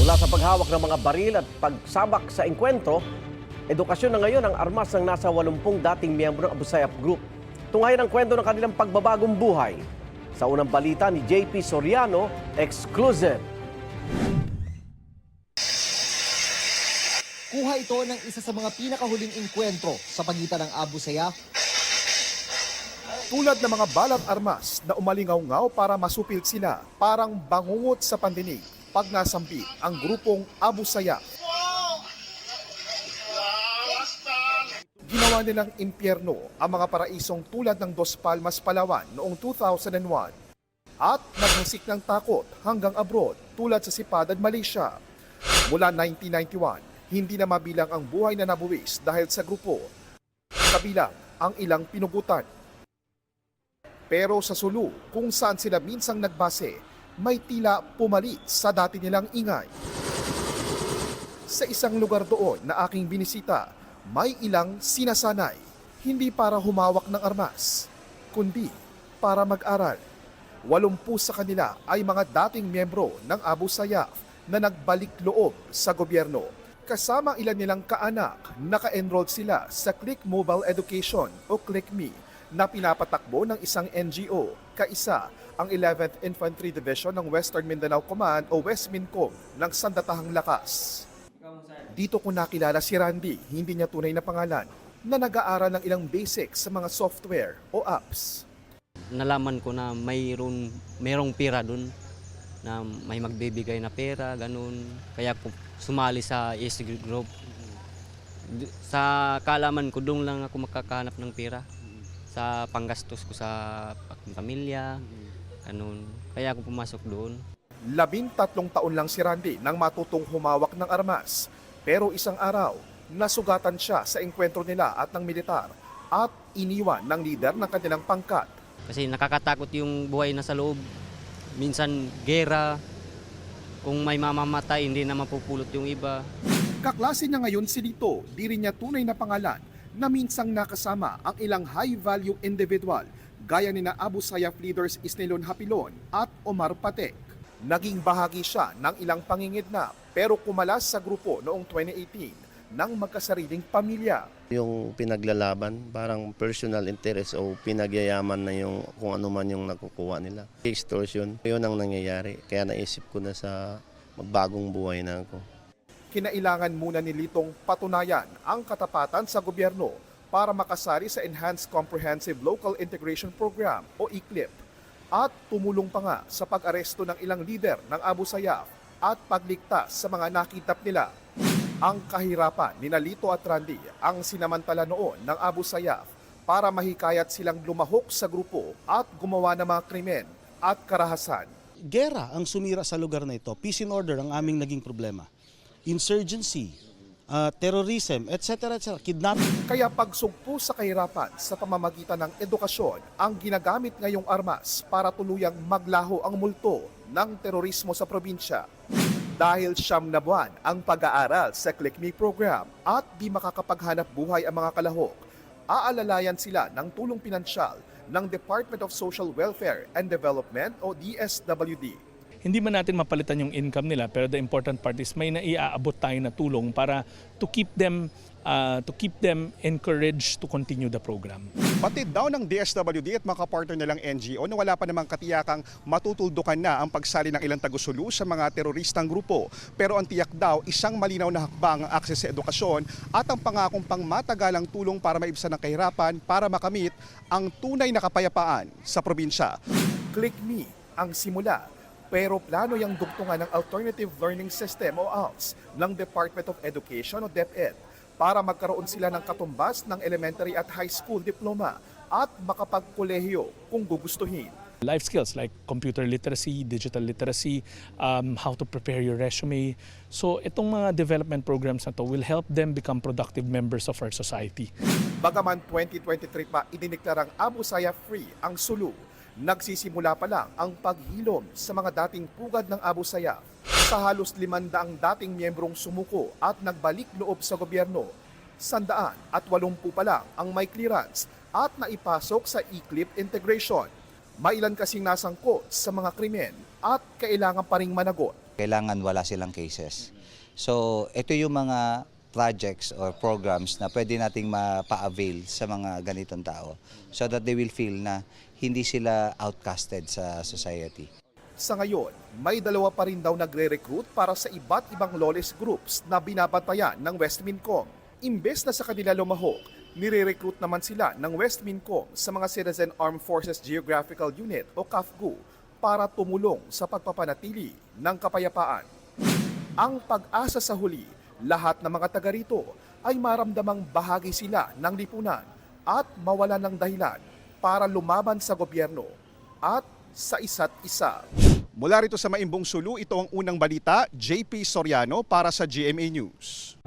Mula sa paghawak ng mga baril at pagsabak sa engkwentro, edukasyon na ngayon ang armas ng nasa 80 dating miyembro ng Abu Sayyaf Group. Tunghayan ang kwento ng kanilang pagbabagong buhay. Sa unang balita ni JP Soriano, exclusive. Kuha ito ng isa sa mga pinakahuling engkwentro sa pagitan ng Abu Sayyaf. Tulad ng mga balat armas na umalingaw-ngaw para masupil sila, parang bangungot sa pandinig pag nasampi ang grupong Abu Sayyaf. Ginawa nilang impyerno ang mga paraisong tulad ng Dos Palmas, Palawan noong 2001 at nagmusik ng takot hanggang abroad tulad sa Sipadad, Malaysia. Mula 1991, hindi na mabilang ang buhay na nabuwis dahil sa grupo, kabilang ang ilang pinugutan. Pero sa Sulu, kung saan sila minsang nagbase, may tila pumalit sa dati nilang ingay. Sa isang lugar doon na aking binisita, may ilang sinasanay, hindi para humawak ng armas, kundi para mag-aral. 80 sa kanila ay mga dating miyembro ng Abu Sayyaf na nagbalik loob sa gobyerno. Kasama ilan nilang kaanak, naka-enroll sila sa Click Mobile Education o Click Me na pinapatakbo ng isang NGO, kaisa ang 11th Infantry Division ng Western Mindanao Command o Westmincom ng Sandatahang Lakas. Dito ko nakilala si Randy, hindi niya tunay na pangalan, na nag-aaral ng ilang basics sa mga software o apps. Nalaman ko na mayroong pera dun, na may magbibigay na pera, ganun. Kaya po sumali sa ESG group. Sa kaalaman ko, doon lang ako makakahanap ng pera. Sa panggastos ko sa pamilya, ganun. Kaya ako pumasok doon. 13 taon lang si Randy nang matutong humawak ng armas. Pero isang araw, nasugatan siya sa engkwentro nila at ng militar at iniwan ng lider ng kanilang pangkat. Kasi nakakatakot yung buhay na sa loob. Minsan gera, kung may mamamatay, hindi na mapupulot yung iba. Kaklase niya ngayon si Lito, di rin niya tunay na pangalan na minsang nakasama ang ilang high-value individual gaya ni na Abu Sayyaf leaders Isnilon Hapilon at Omar Patek. Naging bahagi siya ng ilang pangingidnap pero kumalas sa grupo noong 2018 ng magkasariling pamilya. Yung pinaglalaban, parang personal interest o pinagyayaman na yung kung ano man yung nakukuha nila. Extortion, yun ang nangyayari. Kaya naisip ko na sa magbagong buhay na ako. Kinailangan muna ni Litong patunayan ang katapatan sa gobyerno para makasali sa Enhanced Comprehensive Local Integration Program o ECLIP at tumulong pa nga sa pag-aresto ng ilang lider ng Abu Sayyaf at pagligtas sa mga nakitap nila. Ang kahirapan ni Lito at Randy ang sinamantala noon ng Abu Sayyaf para mahikayat silang lumahok sa grupo at gumawa ng mga krimen at karahasan. Gera ang sumira sa lugar na ito. Peace and order ang aming naging problema. Insurgency, terrorism, etc. Kidnapping. Kaya pagsugpo sa kahirapan sa pamamagitan ng edukasyon ang ginagamit ngayong armas para tuluyang maglaho ang multo ng terorismo sa probinsya. Dahil 9 na buwan ang pag-aaral sa Click Me program at di makakapaghanap buhay ang mga kalahok, aalalayan sila ng tulong pinansyal ng Department of Social Welfare and Development o DSWD. Hindi man natin mapalitan yung income nila, pero the important part is may naiaabot tayo na tulong para to keep them encouraged to continue the program. Batid daw ng DSWD at mga kapartner nilang NGO na wala pa namang katiyakang matutuldukan na ang pagsali ng ilang taga-Sulu sa mga teroristang grupo. Pero ang tiyak daw, isang malinaw na hakbang ang akses sa edukasyon at ang pangakong pangmatagalang tulong para maibsan ang kahirapan para makamit ang tunay na kapayapaan sa probinsya. Click Me ang simula. Pero plano yung dugtungan ng Alternative Learning System o ALS ng Department of Education o DepEd para magkaroon sila ng katumbas ng elementary at high school diploma at makapagkolehiyo kung gugustuhin. Life skills like computer literacy, digital literacy, how to prepare your resume. So itong mga development programs na to will help them become productive members of our society. Bagaman 2023 pa idineklarang Abu Sayyaf Free ang Sulu, nagsisimula pa lang ang paghilom sa mga dating pugad ng Abu Sayyaf. Sa halos 500 dating miyembrong sumuko at nagbalik loob sa gobyerno, 180 pa lang ang may clearance at naipasok sa ECLIP integration. Mailan kasing nasangkot sa mga krimen at kailangan pa ring managot Kailangan wala silang cases. So ito yung mga projects or programs na pwede nating mapa-avail sa mga ganitong tao so that they will feel na hindi sila outcasted sa society. Sa ngayon, may 2 pa rin daw nagre-recruit para sa iba't ibang lawless groups na binabantayan ng Westmincom. Imbes na sa kanila lumahok, nire-recruit naman sila ng Westmincom sa mga Citizen Armed Forces Geographical Unit o CAFGU para tumulong sa pagpapanatili ng kapayapaan. Ang pag-asa sa huli, lahat ng mga taga rito ay maramdamang bahagi sila ng lipunan at mawalan ng dahilan para lumaban sa gobyerno at sa isa't isa. Mula rito sa Maimbong Sulu, ito ang unang balita, JP Soriano para sa GMA News.